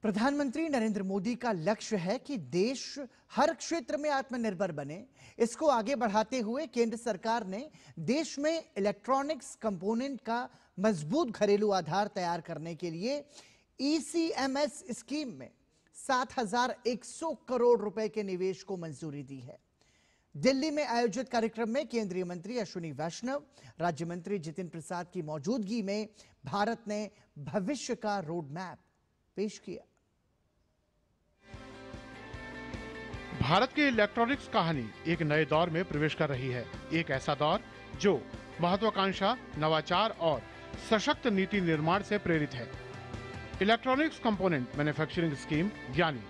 प्रधानमंत्री नरेंद्र मोदी का लक्ष्य है कि देश हर क्षेत्र में आत्मनिर्भर बने। इसको आगे बढ़ाते हुए केंद्र सरकार ने देश में इलेक्ट्रॉनिक्स कंपोनेंट का मजबूत घरेलू आधार तैयार करने के लिए ईसीएमएस स्कीम में 7,100 करोड़ रुपए के निवेश को मंजूरी दी है। दिल्ली में आयोजित कार्यक्रम में केंद्रीय मंत्री अश्विनी वैष्णव, राज्य मंत्री जितिन प्रसाद की मौजूदगी में भारत ने भविष्य का रोड मैप पेश किया। भारत की इलेक्ट्रॉनिक्स कहानी एक नए दौर में प्रवेश कर रही है। एक ऐसा दौर जो महत्वाकांक्षा, नवाचार और सशक्त नीति निर्माण से प्रेरित है। इलेक्ट्रॉनिक्स कंपोनेंट मैन्युफैक्चरिंग स्कीम यानी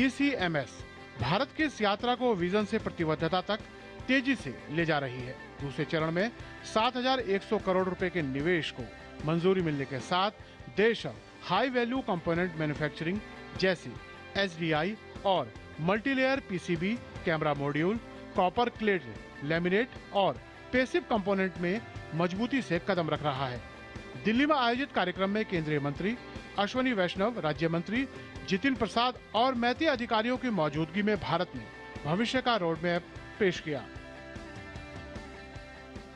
ईसीएमएस भारत की इस यात्रा को विजन से प्रतिबद्धता तक तेजी से ले जा रही है। दूसरे चरण में 7,100 करोड़ रुपए के निवेश को मंजूरी मिलने के साथ देश अब हाई वैल्यू कंपोनेंट मैन्युफैक्चरिंग जैसे एसडीआई और multilayer PCB, camera module, copper clad, laminate और पेसिव कंपोनेंट में मजबूती से कदम रख रहा है। दिल्ली में आयोजित कार्यक्रम में केंद्रीय मंत्री अश्विनी वैष्णव, राज्य मंत्री जितिन प्रसाद और मैती अधिकारियों की मौजूदगी में भारत ने भविष्य का रोड मैप पेश किया।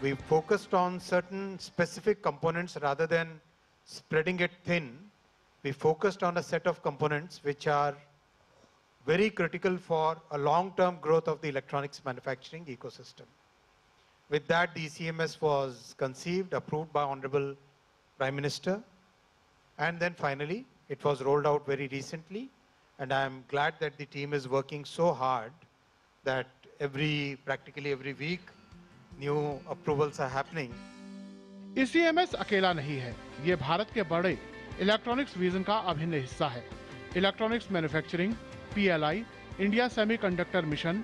We focused on certain specific components rather than spreading it thin. We focused on a set of components which are very critical for a long-term growth of the electronics manufacturing ecosystem. With that, the ECMS was conceived, approved by Honorable Prime Minister, and then finally it was rolled out very recently, and I am glad that the team is working so hard that practically every week new approvals are happening. ECMS अकेला नहीं है, ये भारत के बड़े electronics vision का अभिन्न हिस्सा है। Electronics manufacturing, PLI, India semiconductor mission,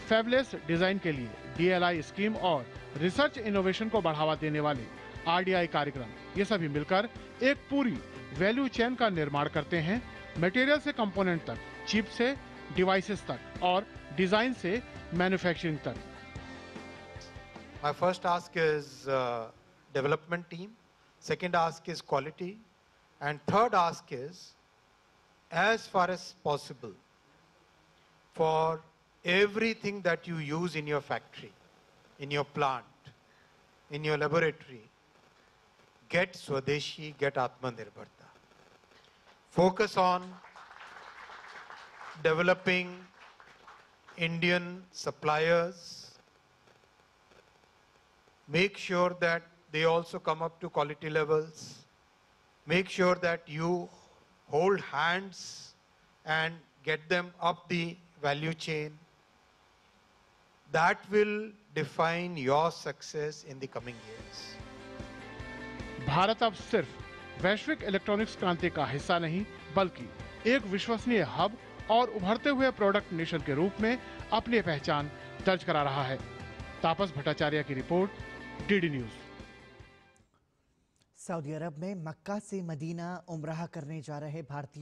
fabulous design के लिए डीएलआई स्कीम और रिसर्च इनोवेशन को बढ़ावा देने वाले आरडीआई कार्यक्रम, ये सभी मिलकर एक पूरी वैल्यू चेन का निर्माण करते हैं। मटेरियल से कंपोनेंट तक, चिप से डिवाइसेस तक और डिजाइन से मैन्युफैक्चरिंग तक। My first ask is development team, second ask is quality, and third ask is, as far as possible, for everything that you use in your factory, in your plant, in your laboratory, get Swadeshi, get Atmanirbharta. Focus on developing Indian suppliers. Make sure that they also come up to quality levels. Make sure that you hold hands and get them up the value chain. That will define your success in the coming years. Bharat अब सिर्फ वैश्विक electronics क्रांति का हिस्सा नहीं, बल्कि एक विश्वसनीय हब और उभरते हुए प्रोडक्ट नेशन के रूप में अपनी पहचान दर्ज करा रहा है। तापस भट्टाचार्य की रिपोर्ट, डीडी न्यूज। सऊदी अरब में मक्का से मदीना उम्राह करने जा रहे भारतीय